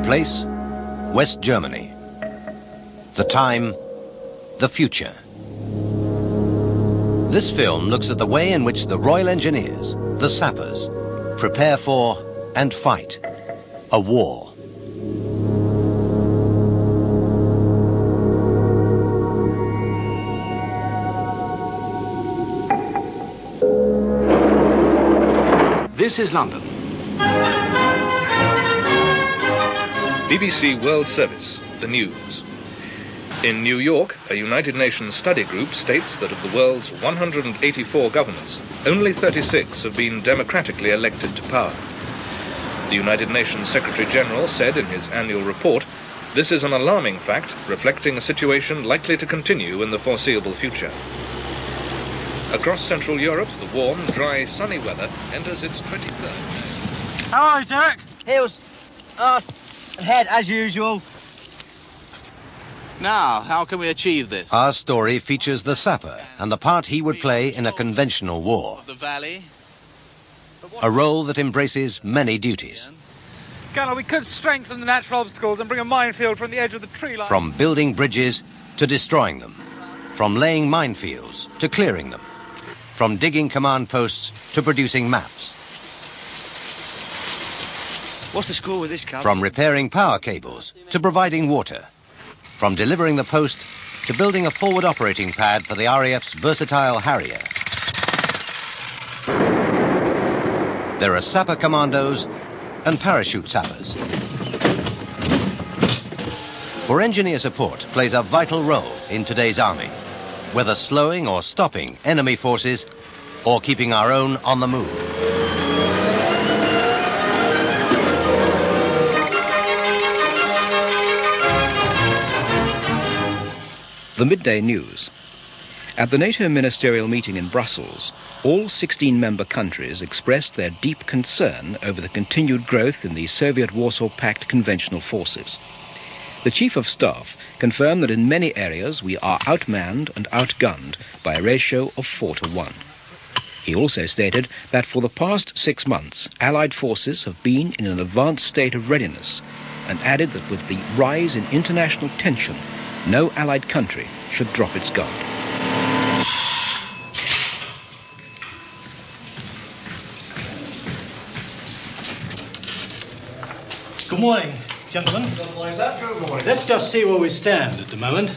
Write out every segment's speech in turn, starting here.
place, West Germany. The time, the future. This film looks at the way in which the Royal Engineers, the Sappers, prepare for and fight a war. This is London. BBC World Service, the news. In New York, a United Nations study group states that of the world's 184 governments, only 36 have been democratically elected to power. The United Nations Secretary General said in his annual report, this is an alarming fact reflecting a situation likely to continue in the foreseeable future. Across Central Europe, the warm, dry, sunny weather enters its 23rd day. How are you, Derek? Heels, arse, and head as usual. Now, how can we achieve this? Our story features the sapper and the part he would play in a conventional war. The valley. A role that embraces many duties. Gunner, we could strengthen the natural obstacles and bring a minefield from the edge of the tree line. From building bridges to destroying them. From laying minefields to clearing them. From digging command posts to producing maps. What's the score with this car? From repairing power cables to providing water. From delivering the post to building a forward operating pad for the RAF's versatile Harrier. There are sapper commandos and parachute sappers. For engineer support plays a vital role in today's army, whether slowing or stopping enemy forces or keeping our own on the move. The midday news. At the NATO ministerial meeting in Brussels, all 16 member countries expressed their deep concern over the continued growth in the Soviet Warsaw Pact conventional forces. The Chief of Staff confirmed that in many areas we are outmanned and outgunned by a ratio of 4-1. He also stated that for the past 6 months, Allied forces have been in an advanced state of readiness, and added that with the rise in international tension, no Allied country should drop its guard. Good morning, gentlemen. Good morning, sir. Good morning. Let's just see where we stand at the moment.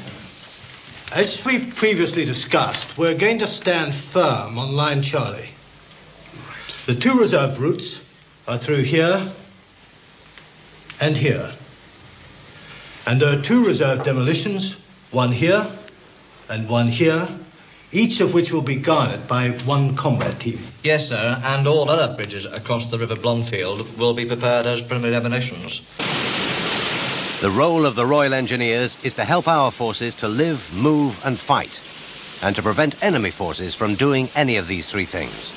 As we've previously discussed, we're going to stand firm on Line Charlie. Right. The 2 reserve routes are through here and here. And there are 2 reserve demolitions, one here and one here, each of which will be guarded by 1 combat team. Yes, sir, and all other bridges across the River Blomfield will be prepared as preliminary demolitions. The role of the Royal Engineers is to help our forces to live, move and fight, and to prevent enemy forces from doing any of these 3 things.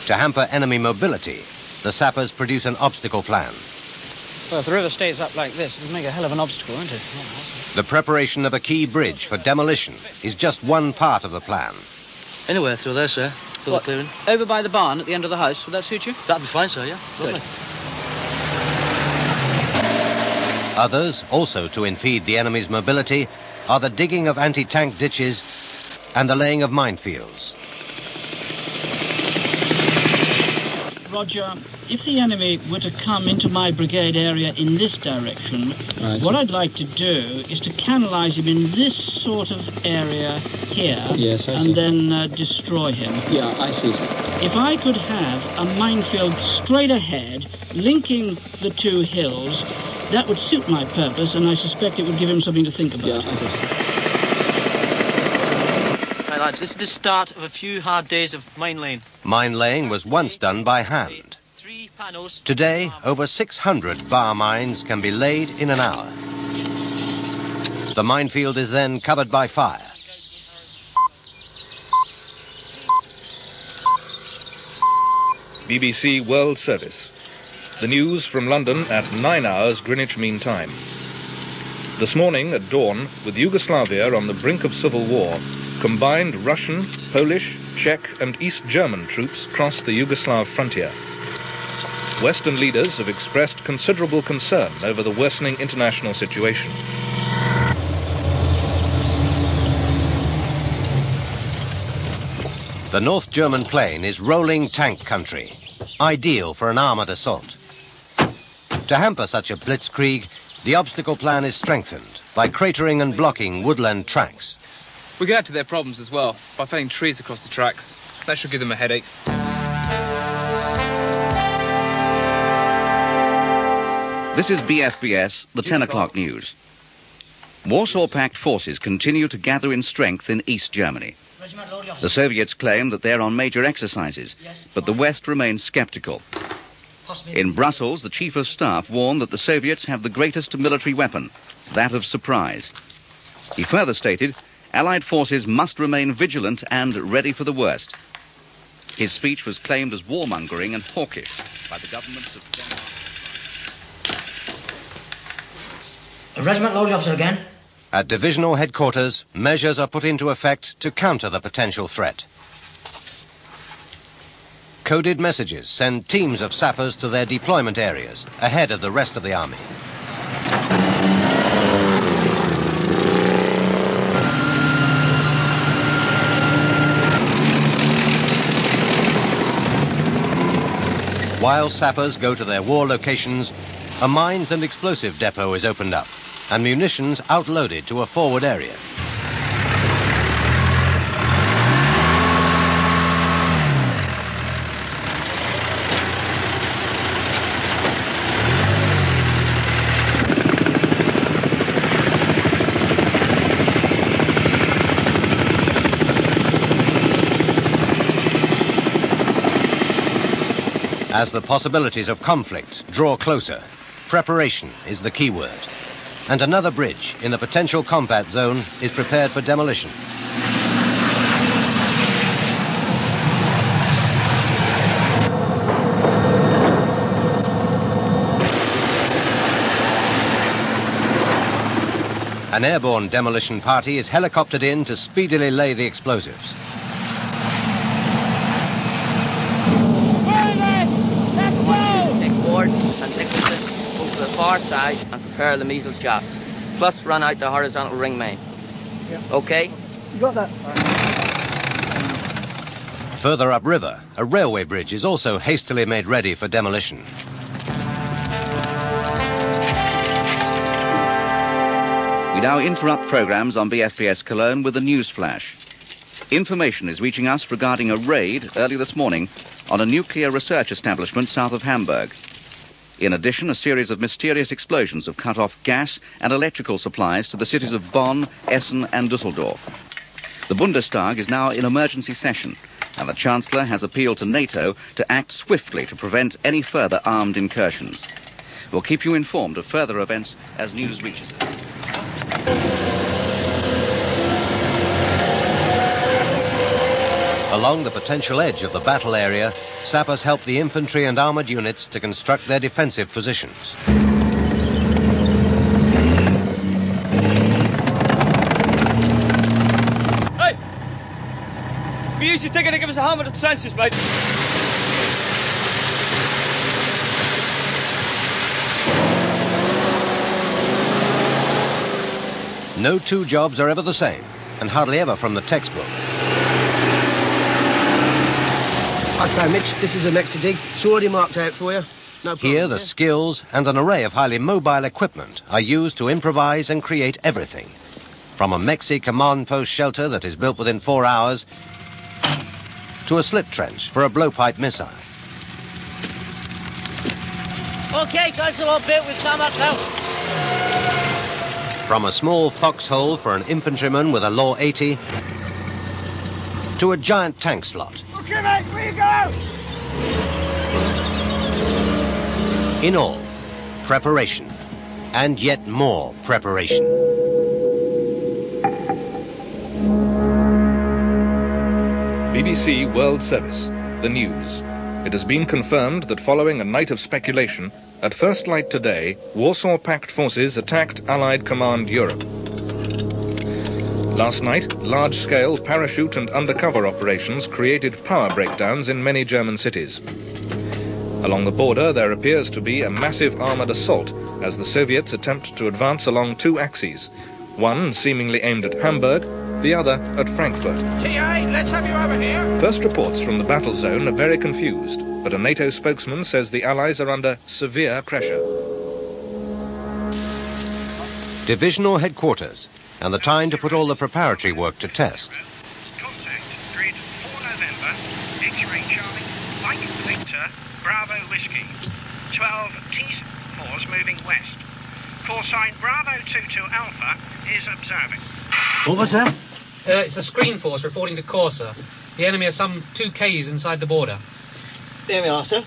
To hamper enemy mobility, the sappers produce an obstacle plan. Well, if the river stays up like this, it'll make a hell of an obstacle, won't it? The preparation of a key bridge for demolition is just one part of the plan. Anywhere through there, sir. Through the clearing. Over by the barn at the end of the house, would that suit you? That'd be fine, sir, yeah. Lovely. Others, also to impede the enemy's mobility, are the digging of anti-tank ditches and the laying of minefields. Roger, if the enemy were to come into my brigade area in this direction, what I'd like to do is to canalise him in this sort of area here, yes, and then destroy him. Yeah, I see. If I could have a minefield straight ahead, linking the 2 hills, that would suit my purpose, and I suspect it would give him something to think about. Yeah, I see. Right, lads, this is the start of a few hard days of mine laying. Mine laying was once done by hand. 3 panels. Today, over 600 bar mines can be laid in an hour. The minefield is then covered by fire. BBC World Service. The news from London at 9 hours Greenwich Mean Time. This morning at dawn, with Yugoslavia on the brink of civil war, combined Russian, Polish, Czech and East German troops crossed the Yugoslav frontier. Western leaders have expressed considerable concern over the worsening international situation. The North German plain is rolling tank country, ideal for an armoured assault. To hamper such a blitzkrieg, the obstacle plan is strengthened by cratering and blocking woodland tracks. We can add to their problems as well by felling trees across the tracks. That should give them a headache. This is BFBS, the 10 o'clock news. Warsaw Pact forces continue to gather in strength in East Germany. The Soviets claim that they're on major exercises, but the West remains sceptical. In Brussels, the Chief of Staff warned that the Soviets have the greatest military weapon, that of surprise. He further stated, Allied forces must remain vigilant and ready for the worst. His speech was claimed as warmongering and hawkish by the governments of Denmark. Regiment loading officer again. At divisional headquarters, measures are put into effect to counter the potential threat. Coded messages send teams of sappers to their deployment areas ahead of the rest of the army. While sappers go to their war locations, a mines and explosive depot is opened up and munitions outloaded to a forward area. As the possibilities of conflict draw closer, preparation is the key word. And another bridge in the potential combat zone is prepared for demolition. An airborne demolition party is helicoptered in to speedily lay the explosives. Take board and liquid move to the far side and prepare the measles gas. Plus run out the horizontal ring main. Yeah. Okay? You got that? Further upriver, a railway bridge is also hastily made ready for demolition. We now interrupt programs on BFPS Cologne with a news flash. Information is reaching us regarding a raid early this morning on a nuclear research establishment south of Hamburg. In addition, a series of mysterious explosions have cut off gas and electrical supplies to the cities of Bonn, Essen and Düsseldorf. The Bundestag is now in emergency session, and the Chancellor has appealed to NATO to act swiftly to prevent any further armed incursions. We'll keep you informed of further events as news reaches us. Along the potential edge of the battle area, sappers help the infantry and armoured units to construct their defensive positions. Hey! We use your ticket to give us a hand with the trenches, mate. No two jobs are ever the same, and hardly ever from the textbook. Okay, Mitch, this is the next to dig. It's already marked out for you. No problem. Here, the skills and an array of highly mobile equipment are used to improvise and create everything. From a Mexi command post shelter that is built within 4 hours to a slit trench for a blowpipe missile. Okay, thanks a lot, bit. We've come up now. From a small foxhole for an infantryman with a Law 80 to a giant tank slot. Okay, mate, where you go? In all, preparation, and yet more preparation. BBC World Service, the news. It has been confirmed that following a night of speculation, at first light today, Warsaw Pact forces attacked Allied Command Europe. Last night, large-scale parachute and undercover operations created power breakdowns in many German cities. Along the border, there appears to be a massive armoured assault as the Soviets attempt to advance along two axes, one seemingly aimed at Hamburg, the other at Frankfurt. TA, let's have you over here. First reports from the battle zone are very confused, but a NATO spokesman says the Allies are under severe pressure. Divisional headquarters, and the time to put all the preparatory work to test. Contact, grid 4 November, X-ray Charlie, Mike Victor, Bravo Whiskey. 12 T-4s moving west. Call sign Bravo 22 Alpha is observing. What was that? It's a screen force reporting to Corsa. The enemy are some 2 Ks inside the border. There we are, sir.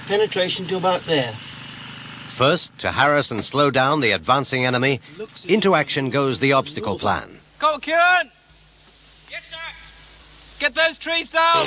Penetration to about there. First, to harass and slow down the advancing enemy, into action goes the obstacle plan. Go, Kieran! Yes, sir! Get those trees down!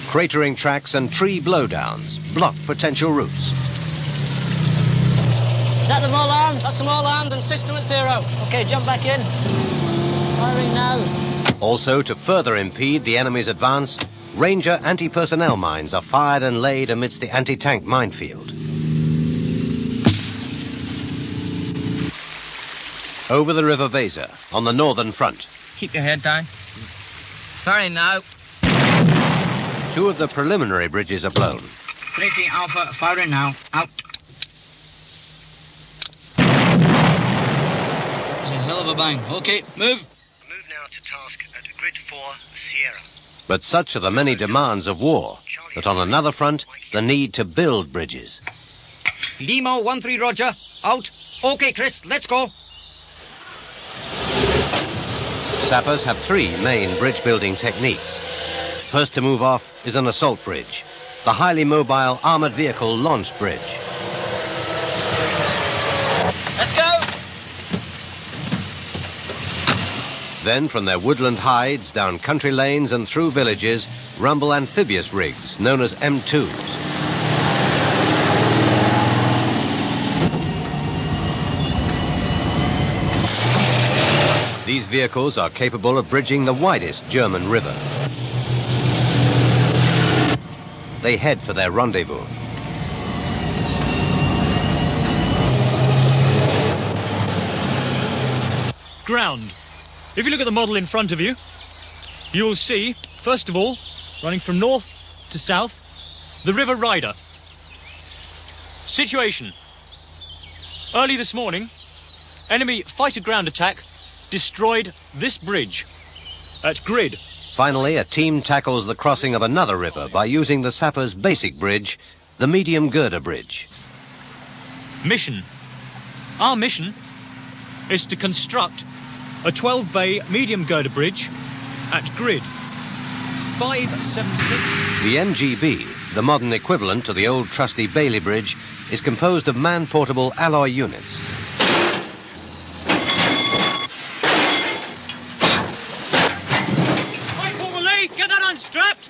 Cratering tracks and tree blowdowns block potential routes. Is that them all armed? That's them all armed and system at 0. OK, jump back in. Firing now. Also, to further impede the enemy's advance, Ranger anti-personnel mines are fired and laid amidst the anti-tank minefield. Over the River Weser, on the northern front. Keep your head down. Firing now. 2 of the preliminary bridges are blown. 3 Alpha, firing now. Out. That was a hell of a bang. OK, move. Move now to task at grid 4 Sierra. But such are the many demands of war that on another front, the need to build bridges. Limo 1-3 Roger. Out. OK, Chris, let's go. Sappers have 3 main bridge-building techniques. First to move off is an assault bridge, the highly mobile armoured vehicle launch bridge. Let's go! Then from their woodland hides, down country lanes and through villages, rumble amphibious rigs known as M2s. These vehicles are capable of bridging the widest German river. They head for their rendezvous. Ground. If you look at the model in front of you, you'll see, first of all, running from north to south, the River Ryder. Situation. Early this morning, enemy fighter ground attack destroyed this bridge at Grid. Finally, a team tackles the crossing of another river by using the Sappers' basic bridge, the medium girder bridge. Mission. Our mission is to construct a 12-bay medium girder bridge at Grid 576. The MGB, the modern equivalent to the old trusty Bailey Bridge, is composed of man-portable alloy units. Get that unstrapped!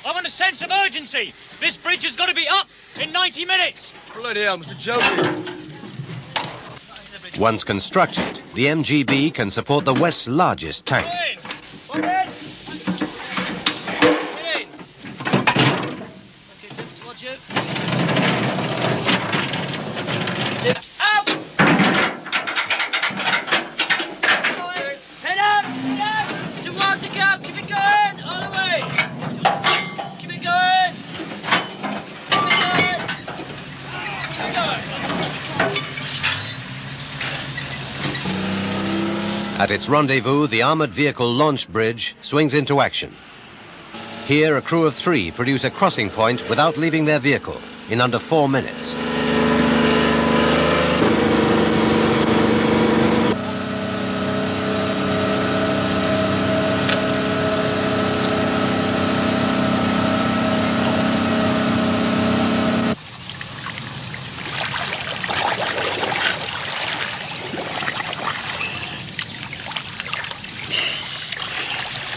I want a sense of urgency. This bridge has got to be up in 90 minutes. Bloody hell, Mr. Joking. Once constructed, the MGB can support the West's largest tank. Get in! Watch it. Out! Head out! Head out! Towards the gap! Keep it going! All the way! Keep it going! Keep it going! Keep it going! At its rendezvous, the armoured vehicle launch bridge swings into action. Here, a crew of 3 produce a crossing point without leaving their vehicle in under 4 minutes.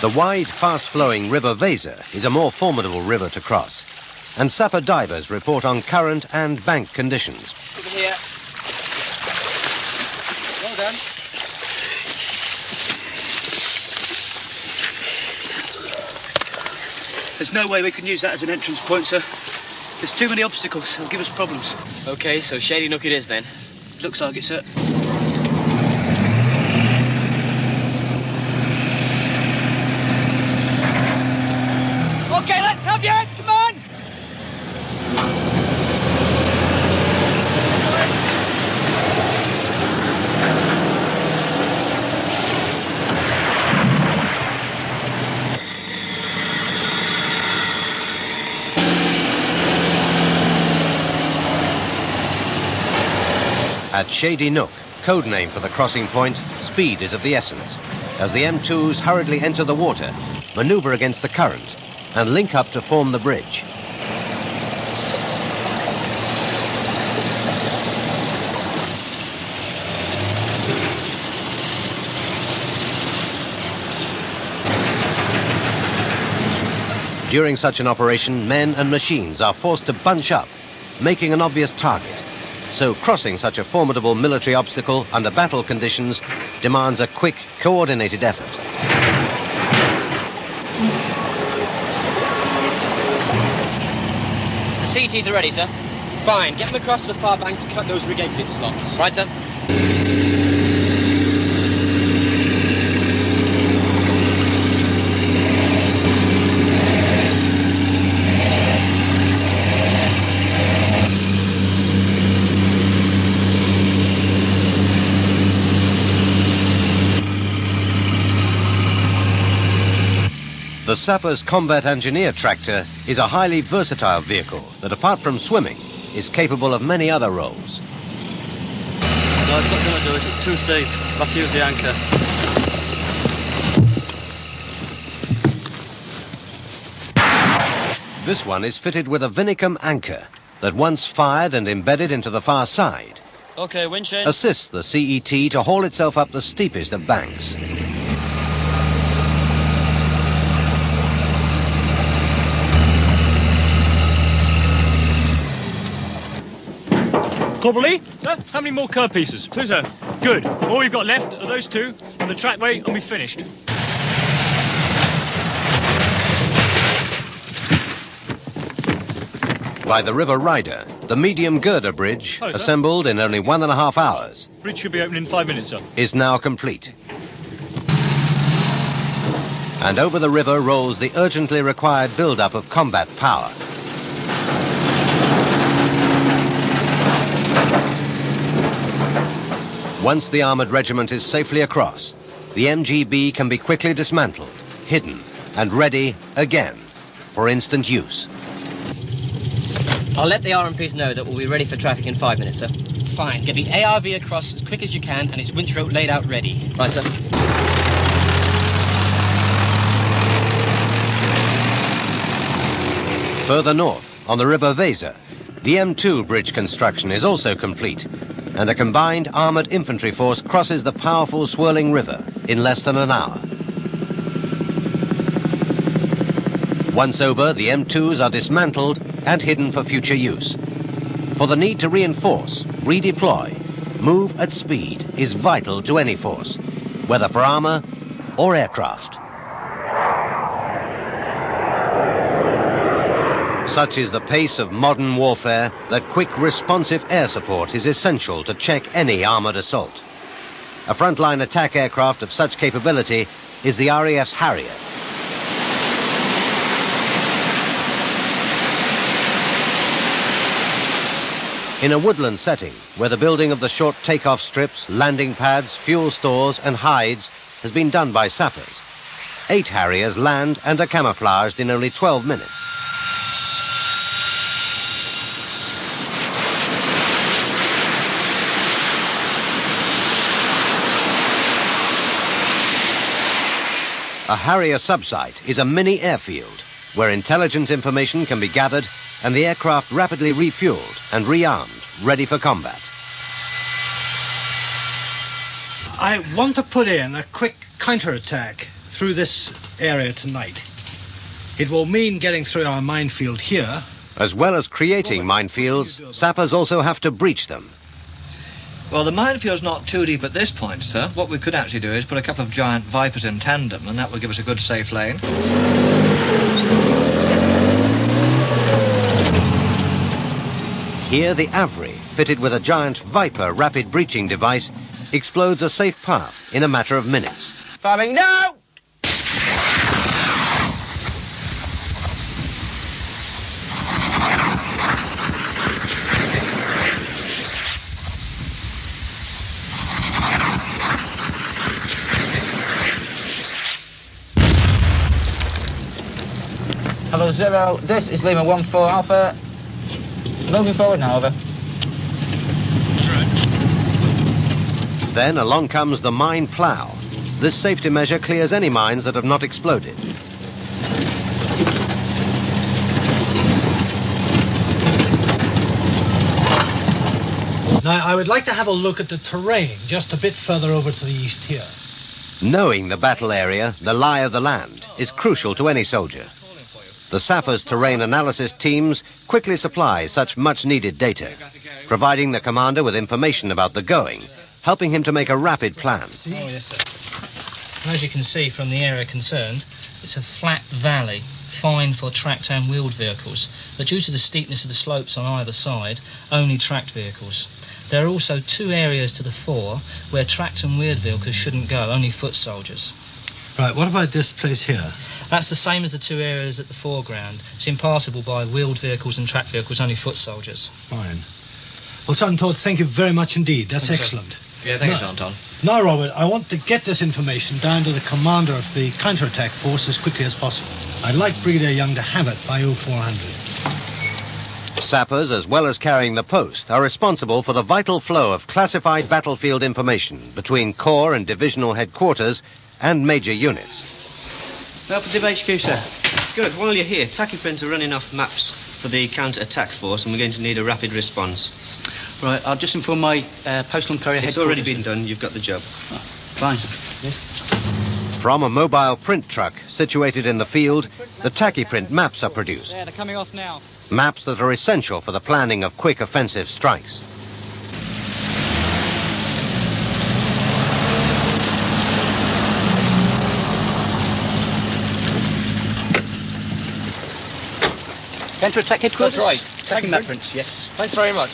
The wide, fast-flowing River Weser is a more formidable river to cross, and sapper divers report on current and bank conditions. Over here. Well done. There's no way we can use that as an entrance point, sir. There's too many obstacles. It'll give us problems. OK, so Shady Nook it is, then. Looks like it, sir. OK, let's have you. Come on. At Shady Nook, code name for the crossing point, speed is of the essence, as the M2s hurriedly enter the water, manoeuvre against the current, and link up to form the bridge. During such an operation, men and machines are forced to bunch up, making an obvious target. So crossing such a formidable military obstacle under battle conditions demands a quick, coordinated effort. The CTs are ready, sir. Fine. Get them across to the far bank to cut those rig exit slots. Right, sir. The Sappers Combat Engineer Tractor is a highly versatile vehicle that, apart from swimming, is capable of many other roles. No, it's not going to do it. It's too steep. I'll have to use the anchor. This one is fitted with a Vinicum anchor that, once fired and embedded into the far side, OK, winch in. assists the CET to haul itself up the steepest of banks. Corporal Lee, sir, how many more curb pieces? Two, sir. Good. All we've got left are those two on the trackway, and we're finished. By the River Ryder, the medium girder bridge, Oh, sir. assembled in only 1.5 hours, Bridge should be open in 5 minutes, sir. is now complete. And over the river rolls the urgently required build-up of combat power. Once the armoured regiment is safely across, the MGB can be quickly dismantled, hidden, and ready again for instant use. I'll let the RMPs know that we'll be ready for traffic in 5 minutes, sir. Fine. Get the ARV across as quick as you can, and its winch rope laid out ready. Right, sir. Further north, on the River Weser, the M2 bridge construction is also complete, and a combined armoured infantry force crosses the powerful swirling river in less than an hour. Once over, the M2s are dismantled and hidden for future use. For the need to reinforce, redeploy, move at speed is vital to any force, whether for armour or aircraft. Such is the pace of modern warfare that quick, responsive air support is essential to check any armoured assault. A frontline attack aircraft of such capability is the RAF's Harrier. In a woodland setting, where the building of the short takeoff strips, landing pads, fuel stores and hides has been done by sappers, 8 Harriers land and are camouflaged in only 12 minutes. A Harrier subsite is a mini airfield where intelligence information can be gathered and the aircraft rapidly refueled and rearmed, ready for combat. I want to put in a quick counterattack through this area tonight. It will mean getting through our minefield here. As well as creating minefields, sappers also have to breach them. Well, the minefield's not too deep at this point, sir. What we could actually do is put a couple of giant Vipers in tandem, and that will give us a good safe lane. Here, the Avery, fitted with a giant Viper rapid breaching device, explodes a safe path in a matter of minutes. Firing now! Hello, Zero. This is Lima 1-4 Alpha. Moving forward now, over. Then along comes the mine plough. This safety measure clears any mines that have not exploded. Now, I would like to have a look at the terrain just a bit further over to the east here. Knowing the battle area, the lie of the land, is crucial to any soldier. The Sappers terrain analysis teams quickly supply such much-needed data, providing the commander with information about the going, helping him to make a rapid plan. Oh, yes, sir. And as you can see from the area concerned, it's a flat valley, fine for tracked and wheeled vehicles, but due to the steepness of the slopes on either side, only tracked vehicles. There are also two areas to the fore where tracked and wheeled vehicles shouldn't go, only foot soldiers. Right, what about this place here? That's the same as the two areas at the foreground. It's impassable by wheeled vehicles and tracked vehicles, only foot soldiers. Fine. Well, Sergeant Todd, thank you very much indeed. That's excellent. Yeah, thank you, Sergeant Todd. Now, Robert, I want to get this information down to the commander of the counterattack force as quickly as possible. I'd like Brigadier Young to have it by 0400. Sappers, as well as carrying the post, are responsible for the vital flow of classified battlefield information between corps and divisional headquarters and major units. Well, for Div HQ, sir. Good. While you're here, tachyprints are running off maps for the counter-attack force, and we're going to need a rapid response. Right, I'll just inform my postal and courier It's headquarters. already been done. You've got the job. Oh, fine. Yeah. From a mobile print truck situated in the field, the tachyprint maps are produced. Yeah, they're coming off now. Maps that are essential for the planning of quick offensive strikes. Counter-attack headquarters? That's right. Tracking map prints, yes. Thanks very much.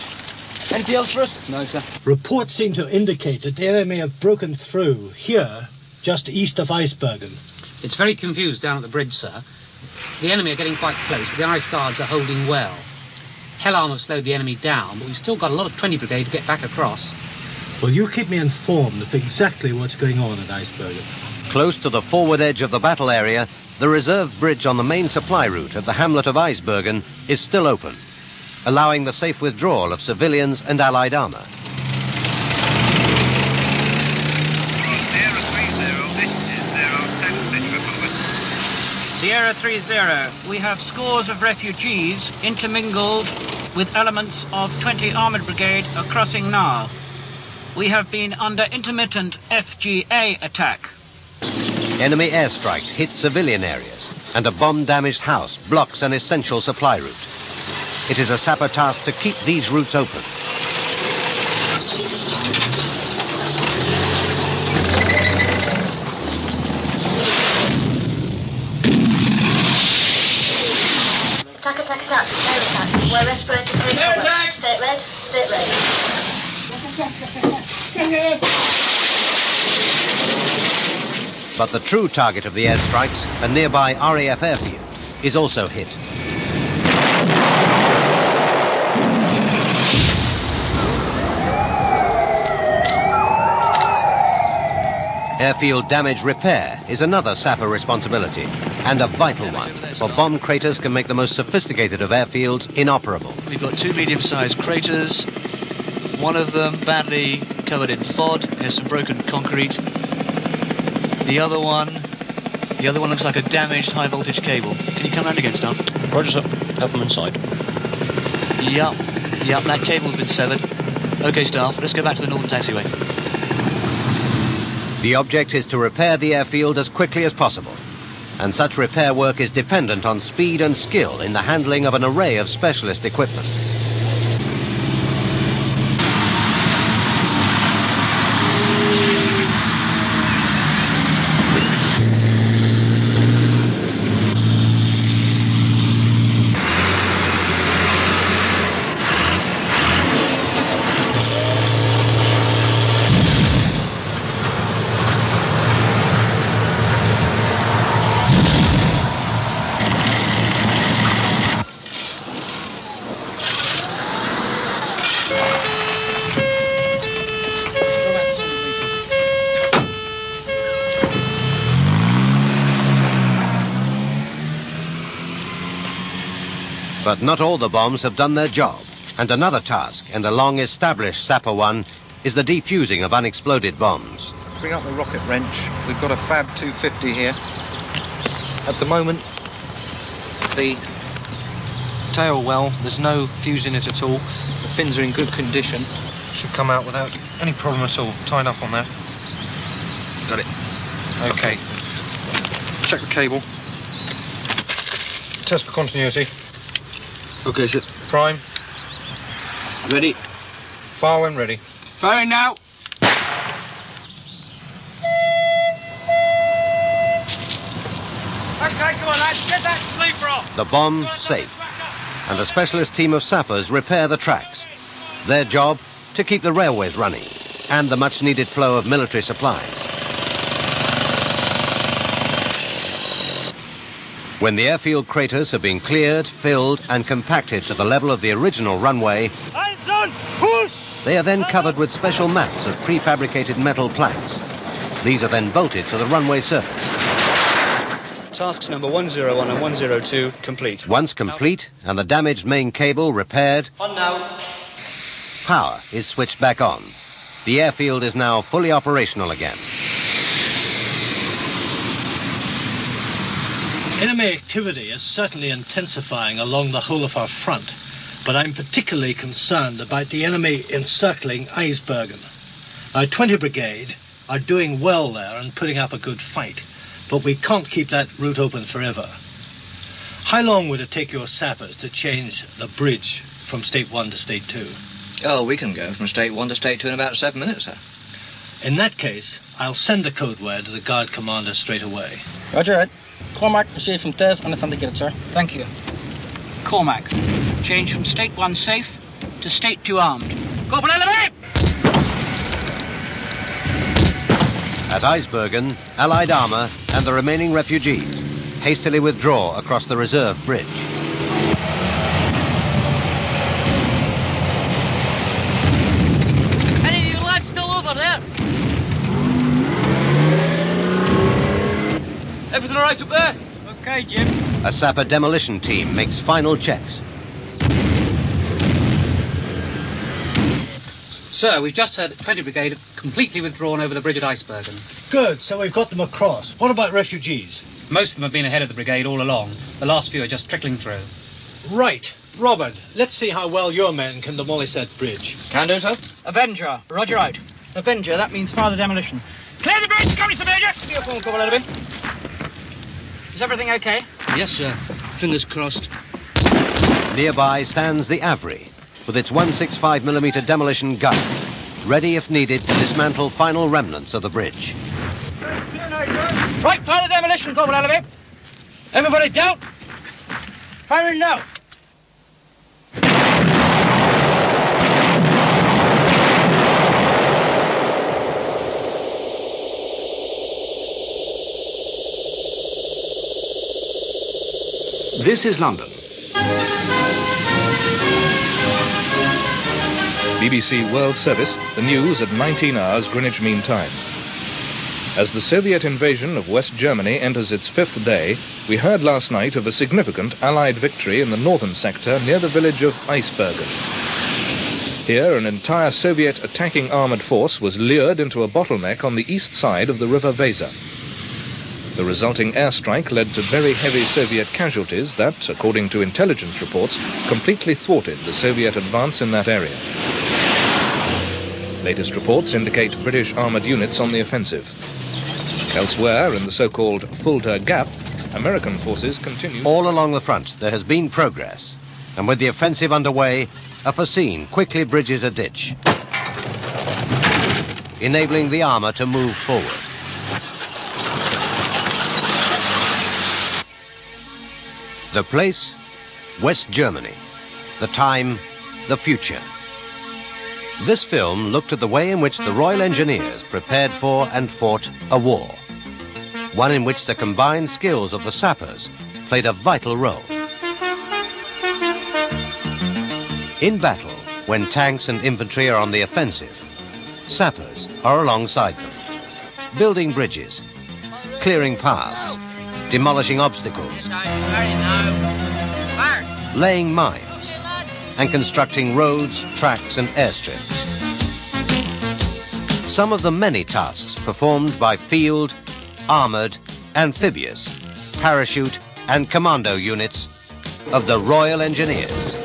Anything else for us? No, sir. Reports seem to indicate that the enemy may have broken through here, just east of Eisbergen. It's very confused down at the bridge, sir. The enemy are getting quite close, but the Irish Guards are holding well. Hellarm have slowed the enemy down, but we've still got a lot of 20 Brigade to get back across. Well, you keep me informed of exactly what's going on at Eisbergen. Close to the forward edge of the battle area, the reserve bridge on the main supply route at the hamlet of Eisbergen is still open, allowing the safe withdrawal of civilians and Allied armour. Sierra 30, we have scores of refugees intermingled with elements of 20 Armoured Brigade are crossing now. We have been under intermittent FGA attack. Enemy airstrikes hit civilian areas, and a bomb-damaged house blocks an essential supply route. It is a sapper task to keep these routes open. Attack, attack, attack. Air attack. We're respirating free cover. State red. State red. But the true target of the airstrikes, a nearby RAF airfield, is also hit. Airfield damage repair is another sapper responsibility, and a vital one, for bomb craters can make the most sophisticated of airfields inoperable. We've got two medium-sized craters. One of them badly covered in FOD, has some broken concrete. The other one looks like a damaged high-voltage cable. Can you come round again, Staff? Roger, sir. Help them inside. Yup, that cable's been severed. Okay, Staff, let's go back to the northern taxiway. The object is to repair the airfield as quickly as possible, and such repair work is dependent on speed and skill in the handling of an array of specialist equipment. But not all the bombs have done their job, and another task, and a long-established Sapper one, is the defusing of unexploded bombs. Bring up the rocket wrench. We've got a Fab 250 here. At the moment, the tail well, there's no fuse in it at all. The fins are in good condition. Should come out without any problem at all. Tied up on there. Got it. Okay. Check the cable. Test for continuity. Okay, sir. Prime. Ready. Fire when ready. Firing now. Okay, come on, lads, get that sleeper off. The bomb safe, and a specialist team of sappers repair the tracks. Their job, to keep the railways running, and the much-needed flow of military supplies. When the airfield craters have been cleared, filled, and compacted to the level of the original runway, they are then covered with special mats of prefabricated metal planks. These are then bolted to the runway surface. Tasks number 101 and 102 complete. Once complete, and the damaged main cable repaired, On now. power is switched back on. The airfield is now fully operational again. Enemy activity is certainly intensifying along the whole of our front, but I'm particularly concerned about the enemy encircling Eisbergen. Our 20 Brigade are doing well there and putting up a good fight, but we can't keep that route open forever. How long would it take your sappers to change the bridge from State 1 to State 2? Oh, we can go from State 1 to State 2 in about 7 minutes, sir. In that case, I'll send a code word to the guard commander straight away. Roger it. Cormac, proceed from Tev and authenticate, sir. Thank you. Cormac, change from State 1 safe to State 2 armed. Corporal Elevate! At Eisbergen, Allied armour and the remaining refugees hastily withdraw across the reserve bridge. Any of you lads still over there? Everything all right up there? Okay, Jim. A sapper demolition team makes final checks. Sir, we've just heard that 20 Brigade have completely withdrawn over the bridge at Eisbergen. Good, so we've got them across. What about refugees? Most of them have been ahead of the brigade all along. The last few are just trickling through. Right. Robert, let's see how well your men can demolish that bridge. Can do, sir. Avenger, roger out. Avenger, that means fire the demolition. Clear the bridge, coming, Sir Major! Give me your phone, Corporal Ellerby. Is everything okay? Yes, sir. Fingers crossed. Nearby stands the Avery, with its 165mm demolition gun, ready if needed to dismantle final remnants of the bridge. Right, fire the demolition, Corporal Ellerby. Everybody down. Firing now. This is London. BBC World Service, the news at 19 hours Greenwich Mean Time. As the Soviet invasion of West Germany enters its 5th day, we heard last night of a significant Allied victory in the northern sector near the village of Eisbergen. Here, an entire Soviet attacking armoured force was lured into a bottleneck on the east side of the River Weser. The resulting airstrike led to very heavy Soviet casualties that, according to intelligence reports, completely thwarted the Soviet advance in that area. Latest reports indicate British armoured units on the offensive. Elsewhere, in the so-called Fulda Gap, American forces continue... All along the front, there has been progress. And with the offensive underway, a fascine quickly bridges a ditch, enabling the armour to move forward. The place, West Germany. The time, the future. This film looked at the way in which the Royal Engineers prepared for and fought a war. One in which the combined skills of the sappers played a vital role. In battle, when tanks and infantry are on the offensive, sappers are alongside them, building bridges, clearing paths, demolishing obstacles, laying mines, and constructing roads, tracks, and airstrips. Some of the many tasks performed by field, armoured, amphibious, parachute, and commando units of the Royal Engineers.